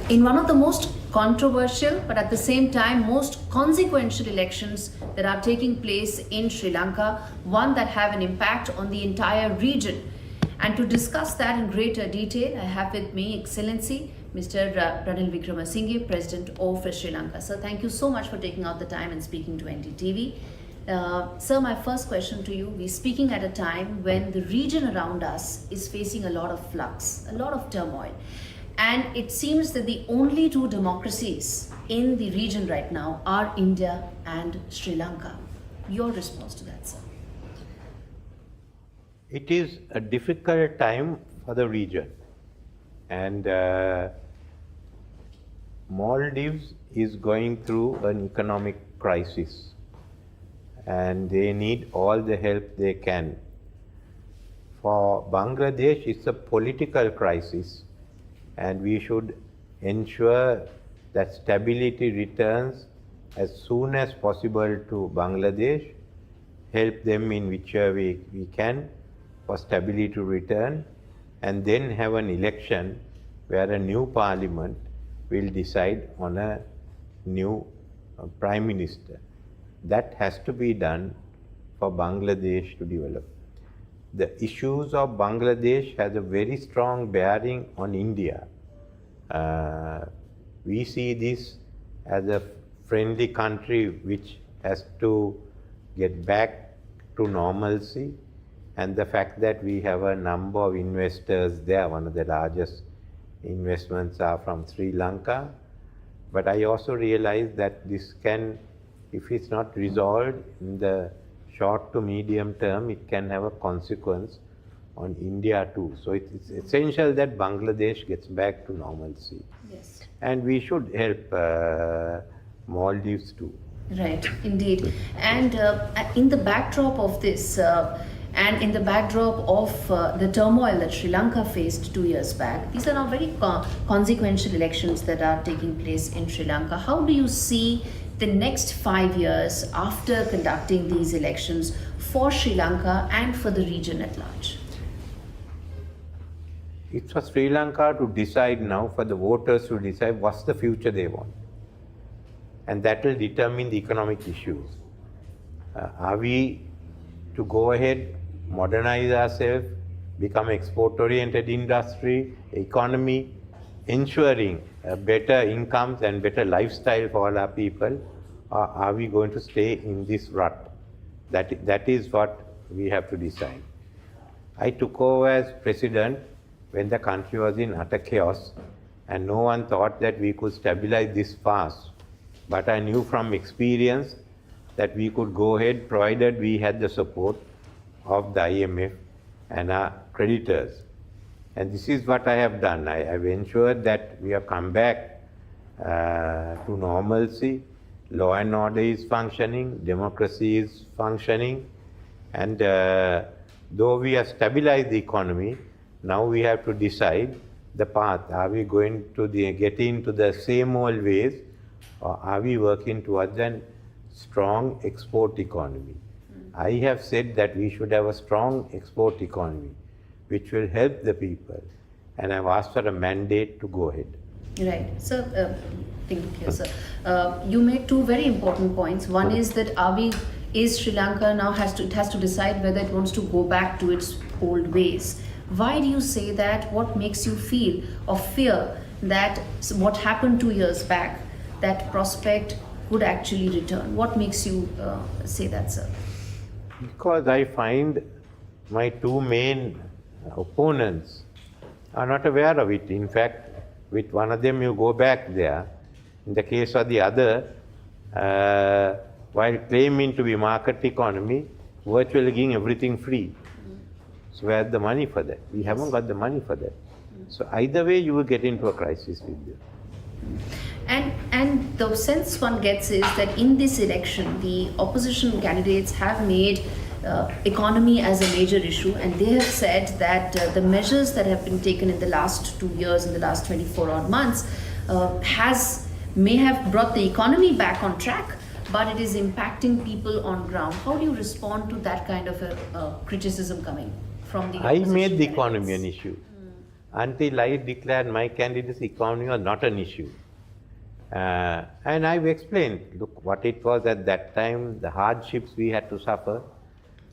In one of the most controversial but at the same time most consequential elections that are taking place in Sri Lanka, one that have an impact on the entire region. And to discuss that in greater detail, I have with me Excellency Mr. Ranil Wickremesinghe, President of Sri Lanka. Sir, thank you so much for taking out the time and speaking to NDTV. Sir, my first question to you, we're speaking at a time when the region around us is facing a lot of flux, a lot of turmoil. And it seems that the only two democracies in the region right now are India and Sri Lanka. Your response to that, sir? It is a difficult time for the region, and Maldives is going through an economic crisis, and they need all the help they can. For Bangladesh, it's a political crisis, and we should ensure that stability returns as soon as possible to Bangladesh, help them in whichever way we can for stability to return, and then have an election where a new parliament will decide on a new prime minister. That has to be done for Bangladesh to develop. The issues of Bangladesh has a very strong bearing on India. We see this as a friendly country which has to get back to normalcy, and the fact that we have a number of investors there, one of the largest investments are from Sri Lanka. But I also realize that this can, if it's not resolved in the short to medium term, it can have a consequence on India too. So it's essential that Bangladesh gets back to normalcy. Yes. And we should help Maldives too. Right, indeed. And in the backdrop of this, and in the backdrop of the turmoil that Sri Lanka faced 2 years back, these are now very consequential elections that are taking place in Sri Lanka. How do you see the next 5 years after conducting these elections for Sri Lanka and for the region at large? It's for Sri Lanka to decide now, for the voters to decide what's the future they want. And that will determine the economic issues. Are we to go ahead, modernize ourselves, become export-oriented industry, economy, ensuring better incomes and better lifestyle for all our people, or are we going to stay in this rut? That is what we have to decide. I took over as president when the country was in utter chaos, and no one thought that we could stabilize this fast. But I knew from experience that we could go ahead, provided we had the support of the IMF and our creditors. And this is what I have done. I have ensured that we have come back to normalcy, law and order is functioning, democracy is functioning, and though we have stabilized the economy, now we have to decide the path. Are we going to get into the same old ways, or are we working towards a strong export economy? I have said that we should have a strong export economy, which will help the people, and I've asked for a mandate to go ahead. Right. So, thank you, sir. You made two very important points. One is that Sri Lanka now has to decide whether it wants to go back to its old ways. Why do you say that? What makes you feel or fear that what happened 2 years back, that prospect would actually return? What makes you say that, sir? Because I find my two main opponents are not aware of it. In fact, with one of them you go back there. In the case of the other, while claiming to be market economy, virtually giving everything free. So where's the money for that? We haven't got the money for that. So either way you will get into a crisis with them. And the sense one gets is that in this election, the opposition candidates have made economy as a major issue, and they have said that the measures that have been taken in the last 2 years, in the last 24 odd months, may have brought the economy back on track, but it is impacting people on ground. How do you respond to that kind of a criticism coming from the opposition I made the candidates? economy an issue. until I declared my candidacy, economy was not an issue. And I've explained, look, what it was at that time, the hardships we had to suffer.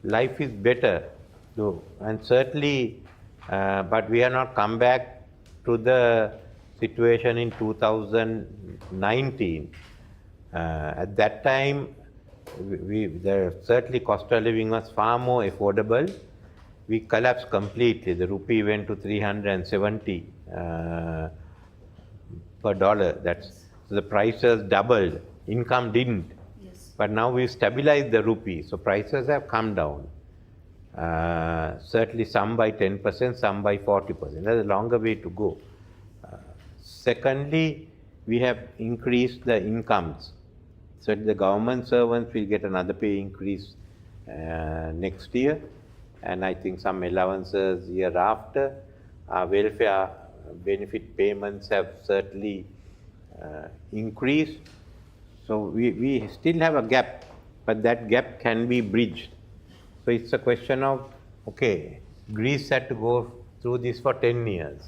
Life is better, though, and certainly, but we have not come back to the situation in 2019. At that time, certainly cost of living was far more affordable. We collapsed completely. The rupee went to 370 per dollar. So the prices doubled. Income didn't. Yes. But now we've stabilized the rupee, so prices have come down. Certainly some by 10%, some by 40%. There's a longer way to go. Secondly, we have increased the incomes. So the government servants will get another pay increase next year, and I think some allowances year after. Our welfare benefit payments have certainly increased. So we still have a gap, but that gap can be bridged. So it's a question of, okay, Greece had to go through this for 10 years.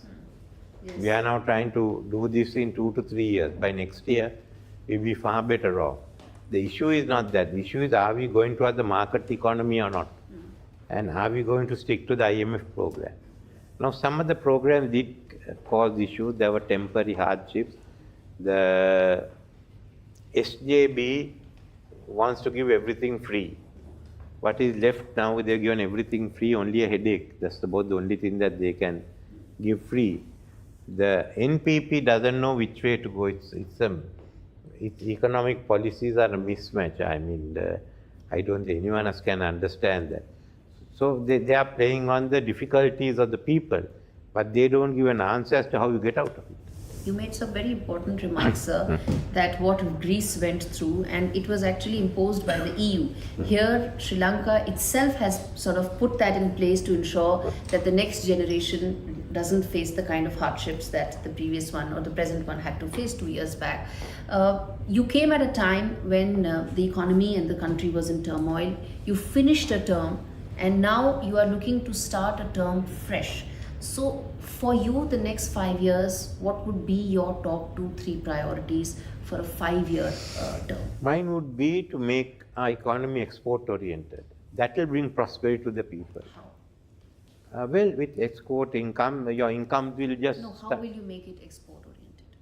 Yes. We are now trying to do this in 2 to 3 years. By next year, we'll be far better off. The issue is not that. The issue is, are we going towards the market economy or not? And are we going to stick to the IMF program? Now, some of the programs did cause issues. There were temporary hardships. The SJB wants to give everything free. What is left now, they've given everything free, only a headache. That's about the only thing that they can give free. The NPP doesn't know which way to go. Its economic policies are a mismatch. I mean, I don't think anyone else can understand that. So they are playing on the difficulties of the people, but they don't give an answer as to how you get out of it. You made some very important remarks, sir, that what Greece went through, and it was actually imposed by the EU. Here, Sri Lanka itself has sort of put that in place to ensure that the next generation doesn't face the kind of hardships that the previous one or the present one had to face 2 years back. You came at a time when the economy and the country was in turmoil. You finished a term, and now you are looking to start a term fresh. So for you, the next 5 years, what would be your top 2-3 priorities for a 5-year term? Mine would be to make our economy export-oriented. That will bring prosperity to the people. How? Well, with export income, your income will just... No, how will you make it export-oriented?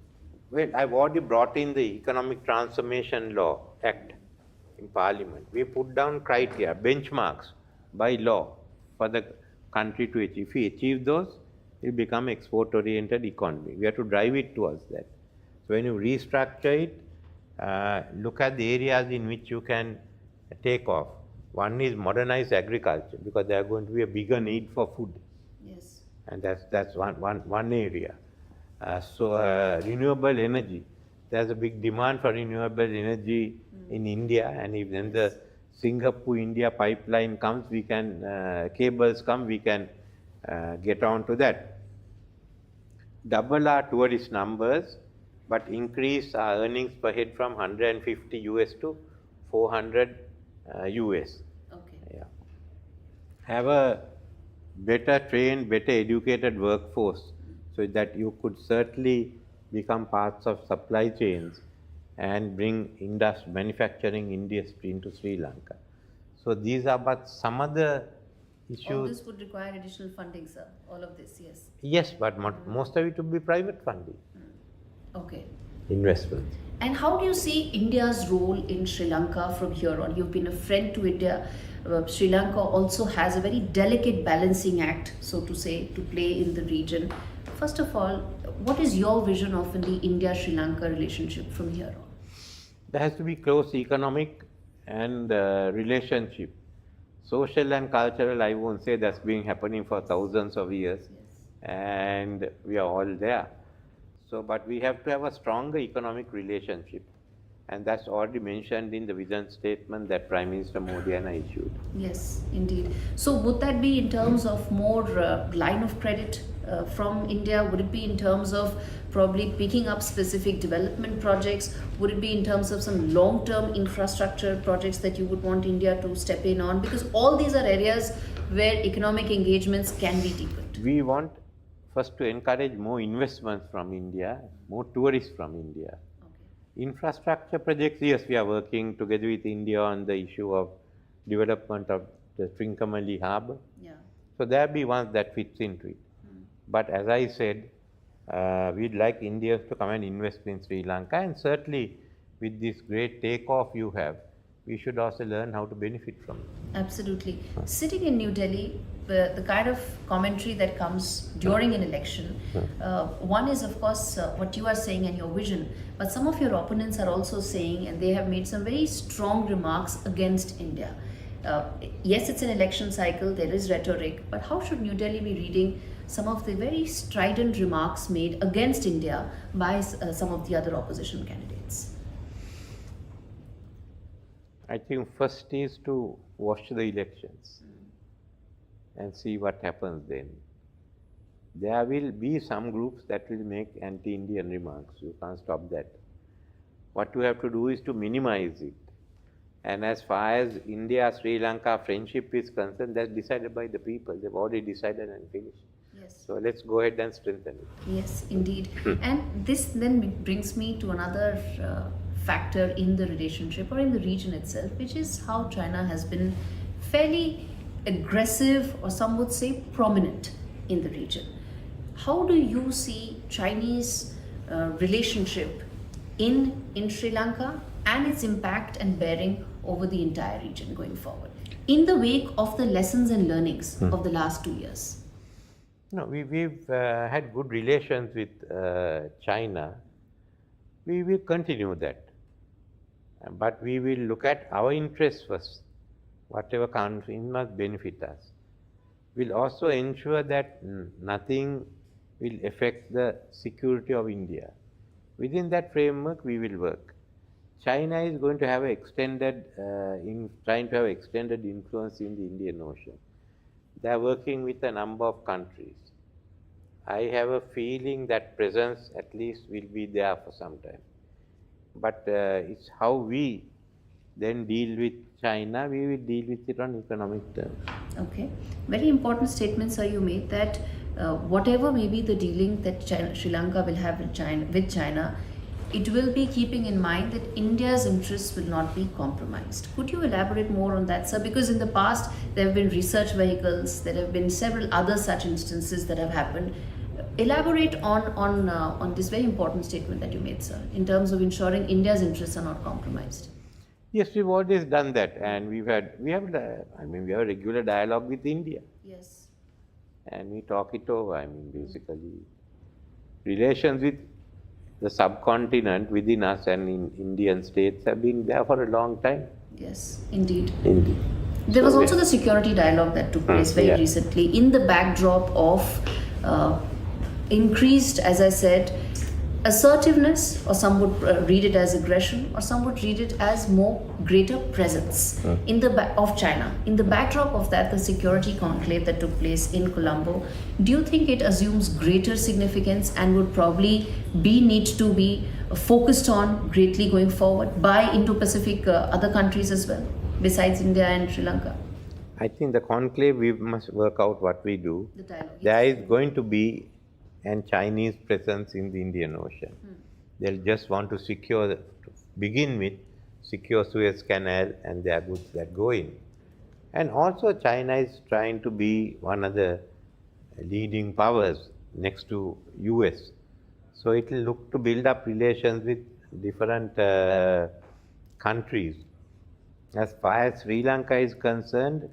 Well, I've already brought in the Economic Transformation Law Act in Parliament. We put down criteria, benchmarks by law for the country to achieve. If we achieve those, it will become export-oriented economy. We have to drive it towards that. So when you restructure it, look at the areas in which you can take off. One is modernize agriculture, because there are going to be a bigger need for food. Yes. And that's one area. Renewable energy. There's a big demand for renewable energy in India, and if then the Singapore-India pipeline comes, we can, cables come, we can get on to that. Double our tourist numbers, but increase our earnings per head from 150 US to 400 US. Okay. Yeah. Have a better trained, better educated workforce, so that you could certainly become parts of supply chains and bring manufacturing industry into Sri Lanka. So these are but some of the issues. All this would require additional funding, sir. All of this, yes. Yes, but most of it would be private funding. Okay. Investments. And how do you see India's role in Sri Lanka from here on? You've been a friend to India. Sri Lanka also has a very delicate balancing act, so to say, to play in the region. First of all, what is your vision of the India-Sri Lanka relationship from here on? There has to be close economic and relationship. Social and cultural, I won't say, that's been happening for thousands of years. Yes. And we are all there. So, but we have to have a stronger economic relationship. And that's already mentioned in the vision statement that Prime Minister Modi and I issued. Yes, indeed. So would that be in terms of more line of credit from India? Would it be in terms of probably picking up specific development projects? Would it be in terms of some long-term infrastructure projects that you would want India to step in on? Because all these are areas where economic engagements can be deepened. We want first to encourage more investments from India, more tourists from India. Okay. Infrastructure projects, yes, we are working together with India on the issue of development of the Trincomalee Harbour. Yeah. So there will be one that fits into it. But as I said, we'd like Indians to come and invest in Sri Lanka, and certainly with this great takeoff you have, we should also learn how to benefit from it. Absolutely. Sitting in New Delhi, the kind of commentary that comes during an election, one is of course what you are saying and your vision, but some of your opponents are also saying, and they have made some very strong remarks against India. Yes, it's an election cycle, there is rhetoric, but how should New Delhi be reading some of the very strident remarks made against India by some of the other opposition candidates? I think first is to watch the elections and see what happens then. There will be some groups that will make anti-Indian remarks. You can't stop that. What you have to do is to minimize it. And as far as India-Sri Lanka friendship is concerned, that's decided by the people. They've already decided and finished. Yes. So let's go ahead and strengthen it. Yes, indeed. And this then brings me to another factor in the relationship or in the region itself, which is how China has been fairly aggressive, or some would say prominent, in the region. How do you see Chinese relationship in Sri Lanka and its impact and bearing over the entire region going forward, in the wake of the lessons and learnings of the last 2 years? No, we've had good relations with China. We will continue that. But we will look at our interests first. Whatever country must benefit us. We'll also ensure that nothing will affect the security of India. Within that framework, we will work. China is going to have trying to have extended influence in the Indian Ocean. They are working with a number of countries. I have a feeling that presence at least will be there for some time. But it's how we then deal with China, we will deal with it on economic terms. Okay. Very important statement, sir, you made that whatever may be the dealing that Sri Lanka will have with China, it will be keeping in mind that India's interests will not be compromised. Could you elaborate more on that, sir? Because in the past, there have been research vehicles, there have been several other such instances that have happened. Elaborate on this very important statement that you made, sir, in terms of ensuring India's interests are not compromised. Yes, we've always done that, and we have a regular dialogue with India. Yes. And we talk it over. Basically, relations with the subcontinent within us and in Indian states have been there for a long time. Yes, indeed. Indeed. There was also the security dialogue that took place very recently in the backdrop of increased, as I said, assertiveness, or some would read it as aggression, or some would read it as more greater presence of China. In the backdrop of that, the security conclave that took place in Colombo, do you think it assumes greater significance and would probably need to be focused on greatly going forward by Indo-Pacific other countries as well, besides India and Sri Lanka? I think the conclave, we must work out what we do. The dialogue. There is going to be a Chinese presence in the Indian Ocean. They'll just want to begin with secure Suez Canal and their goods that go in. And also China is trying to be one of the leading powers next to US. So it will look to build up relations with different countries. As far as Sri Lanka is concerned,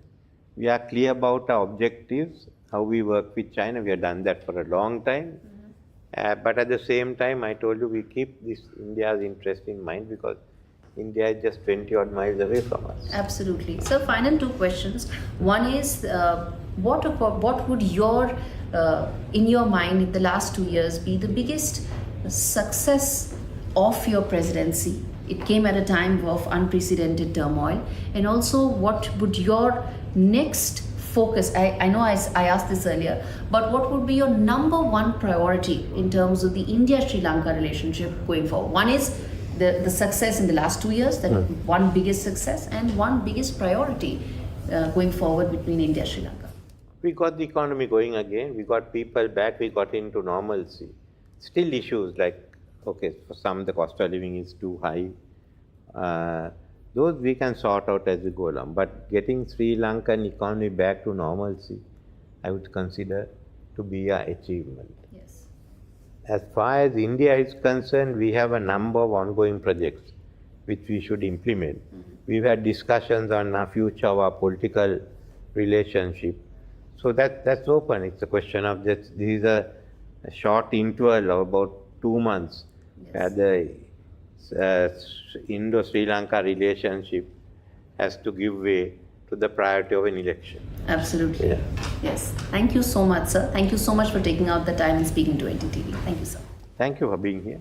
we are clear about our objectives, how we work with China. We have done that for a long time. But at the same time, I told you, we keep India's interest in mind, because India is just 20 odd miles away from us. Absolutely. So, final two questions. One is, what would in your mind, in the last 2 years, be the biggest success of your presidency? It came at a time of unprecedented turmoil. And also, what would your next focus, I know I asked this earlier, but what would be your number one priority in terms of the India-Sri Lanka relationship going forward? One is the success in the last 2 years, that one biggest success, and one biggest priority going forward between India and Sri Lanka. We got the economy going again, we got people back, we got into normalcy. Still issues like, okay, for some the cost of living is too high. Those we can sort out as we go along. But getting Sri Lankan economy back to normalcy, I would consider to be an achievement. Yes. As far as India is concerned, we have a number of ongoing projects which we should implement. We've had discussions on our future of our political relationship. So that's open. It's a question of just, this is a short interval of about 2 months where the Indo-Sri Lanka relationship has to give way to the priority of an election. Absolutely. Yeah. Yes. Thank you so much, sir. Thank you so much for taking out the time and speaking to NDTV. Thank you, sir. Thank you for being here.